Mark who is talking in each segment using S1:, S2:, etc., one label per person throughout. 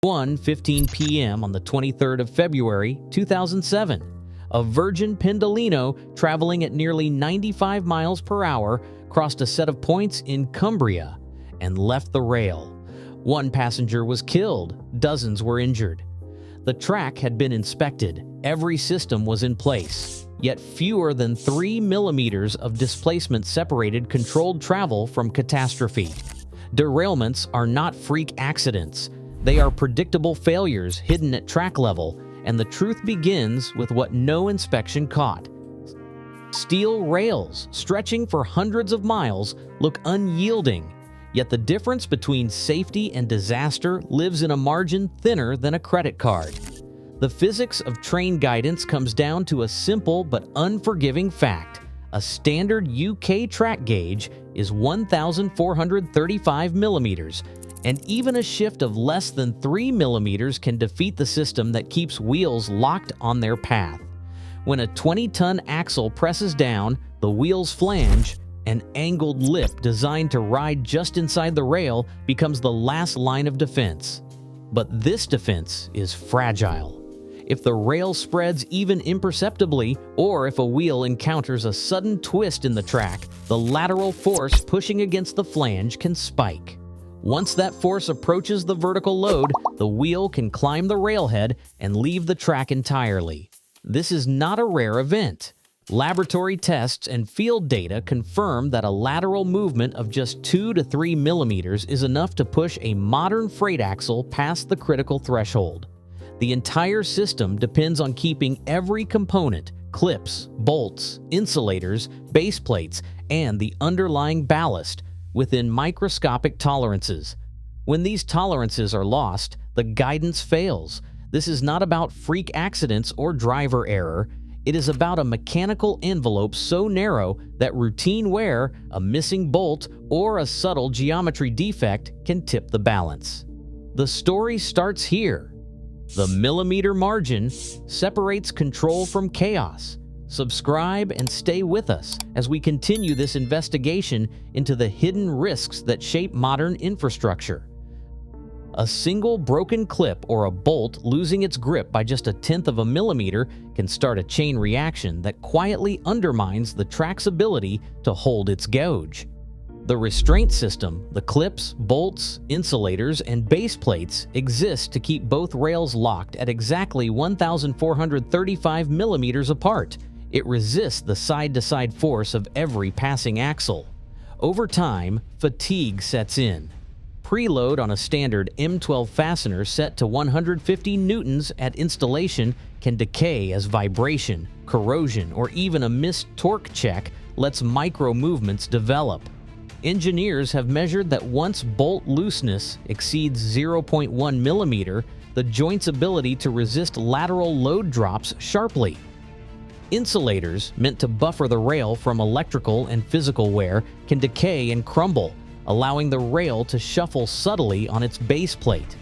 S1: 1:15 p.m. on the 23rd of February, 2007, a Virgin Pendolino traveling at nearly 95 miles per hour crossed a set of points in Cumbria and left the rail. One passenger was killed, dozens were injured. The track had been inspected, every system was in place, yet fewer than 3 millimeters of displacement separated controlled travel from catastrophe. Derailments are not freak accidents. They are predictable failures hidden at track level, and the truth begins with what no inspection caught. Steel rails, stretching for hundreds of miles, look unyielding, yet the difference between safety and disaster lives in a margin thinner than a credit card. The physics of train guidance comes down to a simple but unforgiving fact. A standard UK track gauge is 1,435 millimeters, and even a shift of less than 3 millimeters can defeat the system that keeps wheels locked on their path. When a 20-ton axle presses down, the wheel's flange, an angled lip designed to ride just inside the rail, becomes the last line of defense. But this defense is fragile. If the rail spreads even imperceptibly, or if a wheel encounters a sudden twist in the track, the lateral force pushing against the flange can spike. Once that force approaches the vertical load, the wheel can climb the railhead and leave the track entirely. This is not a rare event. Laboratory tests and field data confirm that a lateral movement of just 2 to 3 millimeters is enough to push a modern freight axle past the critical threshold. The entire system depends on keeping every component, clips, bolts, insulators, base plates, and the underlying ballast within microscopic tolerances. When these tolerances are lost, the guidance fails. This is not about freak accidents or driver error. It is about a mechanical envelope so narrow that routine wear, a missing bolt, or a subtle geometry defect can tip the balance. The story starts here. The millimeter margin separates control from chaos. Subscribe and stay with us as we continue this investigation into the hidden risks that shape modern infrastructure. A single broken clip or a bolt losing its grip by just 1/10 of a millimeter can start a chain reaction that quietly undermines the track's ability to hold its gauge. The restraint system, the clips, bolts, insulators, and base plates exist to keep both rails locked at exactly 1,435 millimeters apart. It resists the side-to-side force of every passing axle. Over time, fatigue sets in. Preload on a standard M12 fastener set to 150 newtons at installation can decay as vibration, corrosion, or even a missed torque check lets micro movements develop. Engineers have measured that once bolt looseness exceeds 0.1 millimeter, the joint's ability to resist lateral load drops sharply. Insulators, meant to buffer the rail from electrical and physical wear, can decay and crumble, allowing the rail to shuffle subtly on its base plate.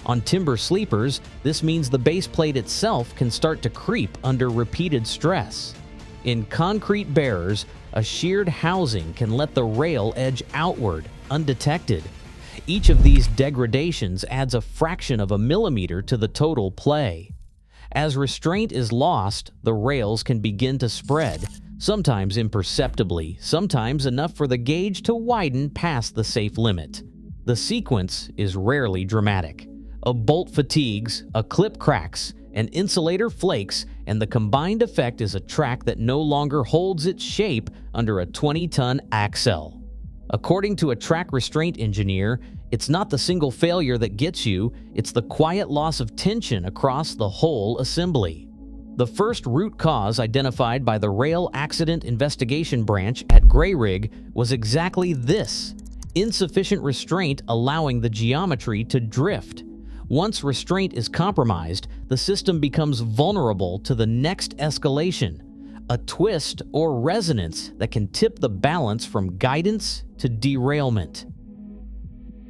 S1: On timber sleepers, this means the base plate itself can start to creep under repeated stress. In concrete bearers, a sheared housing can let the rail edge outward, undetected. Each of these degradations adds a fraction of a millimeter to the total play. As restraint is lost, the rails can begin to spread, sometimes imperceptibly, sometimes enough for the gauge to widen past the safe limit. The sequence is rarely dramatic. A bolt fatigues, a clip cracks, an insulator flakes, and the combined effect is a track that no longer holds its shape under a 20-ton axle. According to a track restraint engineer, it's not the single failure that gets you, it's the quiet loss of tension across the whole assembly. The first root cause identified by the Rail Accident Investigation Branch at Grayrigg was exactly this: insufficient restraint allowing the geometry to drift. Once restraint is compromised, the system becomes vulnerable to the next escalation, a twist or resonance that can tip the balance from guidance to derailment.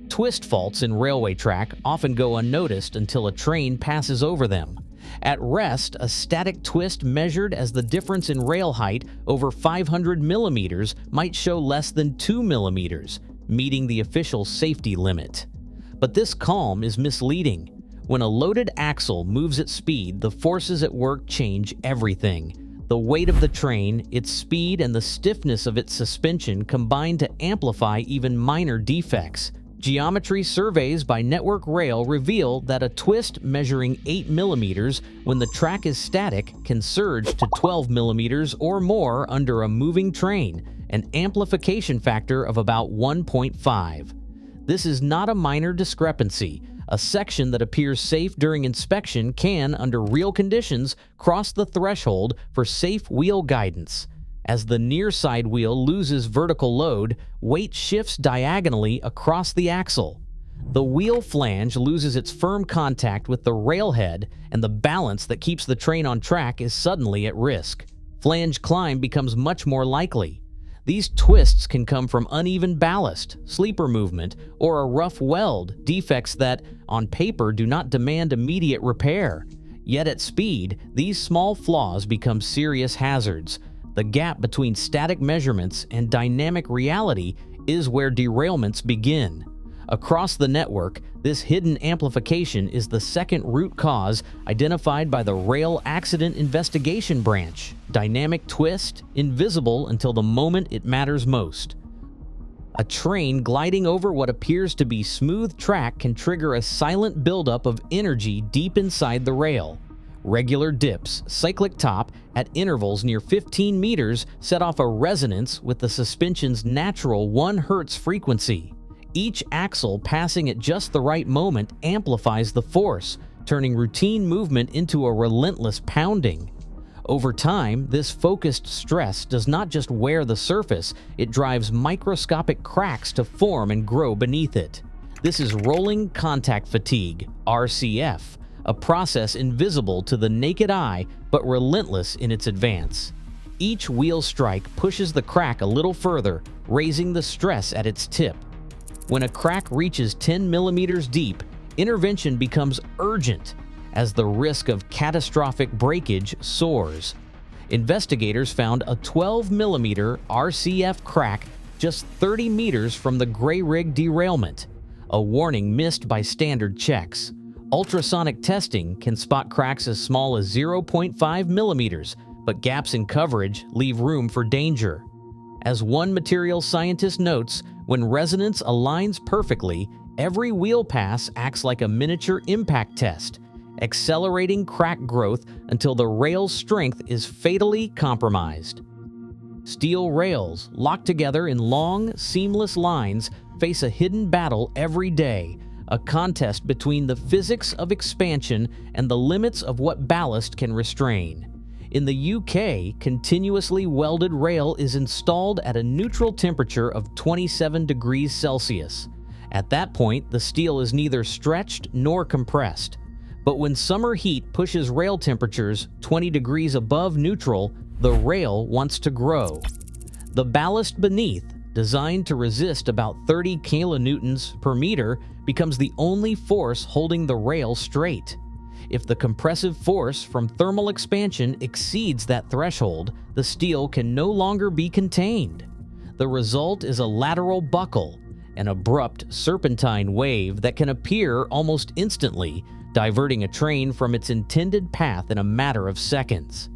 S1: Twist faults in railway track often go unnoticed until a train passes over them. At rest, a static twist measured as the difference in rail height over 500 millimeters might show less than 2 millimeters, meeting the official safety limit. But this calm is misleading. When a loaded axle moves at speed, the forces at work change everything. The weight of the train, its speed, and the stiffness of its suspension combine to amplify even minor defects. Geometry surveys by Network Rail reveal that a twist measuring 8 mm when the track is static can surge to 12 mm or more under a moving train, an amplification factor of about 1.5. This is not a minor discrepancy. A section that appears safe during inspection can, under real conditions, cross the threshold for safe wheel guidance. As the near side wheel loses vertical load, weight shifts diagonally across the axle. The wheel flange loses its firm contact with the railhead, and the balance that keeps the train on track is suddenly at risk. Flange climb becomes much more likely. These twists can come from uneven ballast, sleeper movement, or a rough weld, defects that, on paper, do not demand immediate repair. Yet at speed, these small flaws become serious hazards. The gap between static measurements and dynamic reality is where derailments begin. Across the network, this hidden amplification is the second root cause identified by the Rail Accident Investigation Branch. Dynamic twist, invisible until the moment it matters most. A train gliding over what appears to be smooth track can trigger a silent buildup of energy deep inside the rail. Regular dips, cyclic top, at intervals near 15 meters set off a resonance with the suspension's natural 1 Hz frequency. Each axle passing at just the right moment amplifies the force, turning routine movement into a relentless pounding. Over time, this focused stress does not just wear the surface, it drives microscopic cracks to form and grow beneath it. This is rolling contact fatigue, RCF, a process invisible to the naked eye but relentless in its advance. Each wheel strike pushes the crack a little further, raising the stress at its tip. When a crack reaches 10 millimeters deep, intervention becomes urgent as the risk of catastrophic breakage soars. Investigators found a 12 millimeter RCF crack just 30 meters from the Grayrigg derailment, a warning missed by standard checks. Ultrasonic testing can spot cracks as small as 0.5 millimeters, but gaps in coverage leave room for danger. As one material scientist notes, when resonance aligns perfectly, every wheel pass acts like a miniature impact test, accelerating crack growth until the rail's strength is fatally compromised. Steel rails, locked together in long, seamless lines, face a hidden battle every day, a contest between the physics of expansion and the limits of what ballast can restrain. In the UK, continuously welded rail is installed at a neutral temperature of 27 degrees Celsius. At that point, the steel is neither stretched nor compressed. But when summer heat pushes rail temperatures 20 degrees above neutral, the rail wants to grow. The ballast beneath, designed to resist about 30 kilonewtons per meter, becomes the only force holding the rail straight. If the compressive force from thermal expansion exceeds that threshold, the steel can no longer be contained. The result is a lateral buckle, an abrupt serpentine wave that can appear almost instantly, diverting a train from its intended path in a matter of seconds.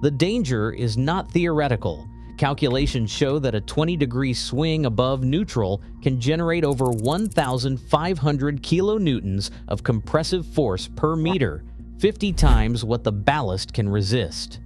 S1: The danger is not theoretical. Calculations show that a 20-degree swing above neutral can generate over 1,500 kilonewtons of compressive force per meter, 50 times what the ballast can resist.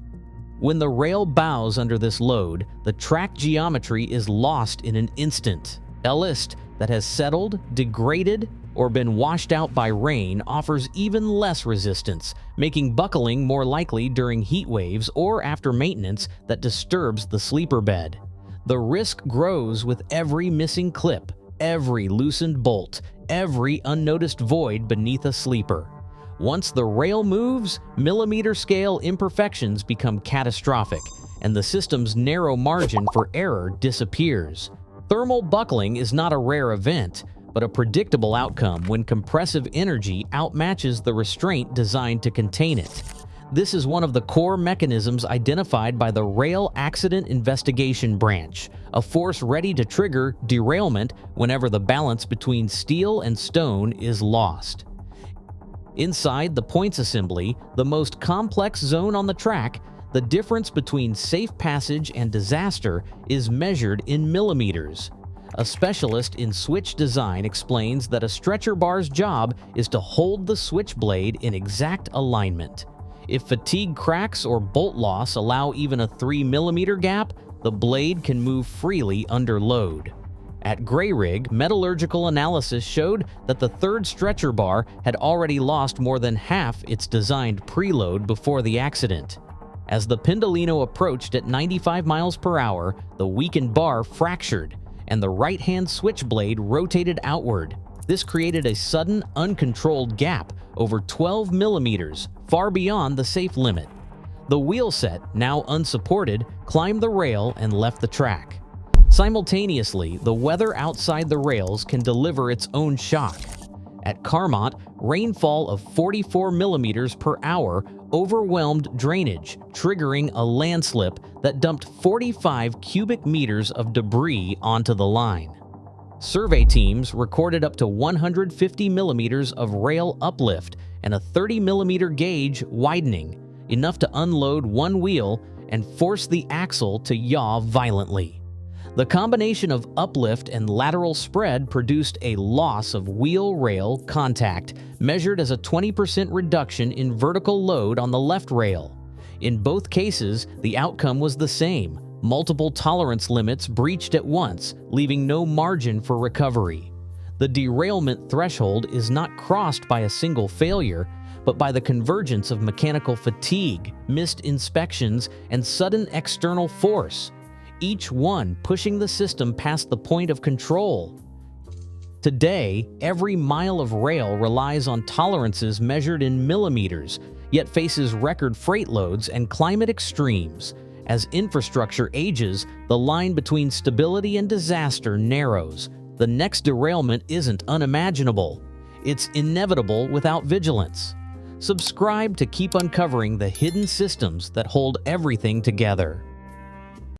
S1: When the rail bows under this load, the track geometry is lost in an instant. Ballast that has settled, degraded, or been washed out by rain offers even less resistance, making buckling more likely during heat waves or after maintenance that disturbs the sleeper bed. The risk grows with every missing clip, every loosened bolt, every unnoticed void beneath a sleeper. Once the rail moves, millimeter-scale imperfections become catastrophic, and the system's narrow margin for error disappears. Thermal buckling is not a rare event, but a predictable outcome when compressive energy outmatches the restraint designed to contain it. This is one of the core mechanisms identified by the Rail Accident Investigation Branch, a force ready to trigger derailment whenever the balance between steel and stone is lost. Inside the points assembly, the most complex zone on the track, the difference between safe passage and disaster is measured in millimeters. A specialist in switch design explains that a stretcher bar's job is to hold the switch blade in exact alignment. If fatigue cracks or bolt loss allow even a 3 mm gap, the blade can move freely under load. At Grayrigg, metallurgical analysis showed that the third stretcher bar had already lost more than half its designed preload before the accident. As the Pendolino approached at 95 miles per hour, the weakened bar fractured, and the right-hand switch blade rotated outward. This created a sudden, uncontrolled gap over 12 millimeters, far beyond the safe limit. The wheel set, now unsupported, climbed the rail and left the track. Simultaneously, the weather outside the rails can deliver its own shock. At Carmont, rainfall of 44 millimeters per hour overwhelmed drainage, triggering a landslip that dumped 45 cubic meters of debris onto the line. Survey teams recorded up to 150 millimeters of rail uplift and a 30 millimeter gauge widening, enough to unload one wheel and force the axle to yaw violently. The combination of uplift and lateral spread produced a loss of wheel-rail contact, measured as a 20% reduction in vertical load on the left rail. In both cases, the outcome was the same: multiple tolerance limits breached at once, leaving no margin for recovery. The derailment threshold is not crossed by a single failure, but by the convergence of mechanical fatigue, missed inspections, and sudden external force, each one pushing the system past the point of control. Today, every mile of rail relies on tolerances measured in millimeters, yet faces record freight loads and climate extremes. As infrastructure ages, the line between stability and disaster narrows. The next derailment isn't unimaginable. It's inevitable without vigilance. Subscribe to keep uncovering the hidden systems that hold everything together.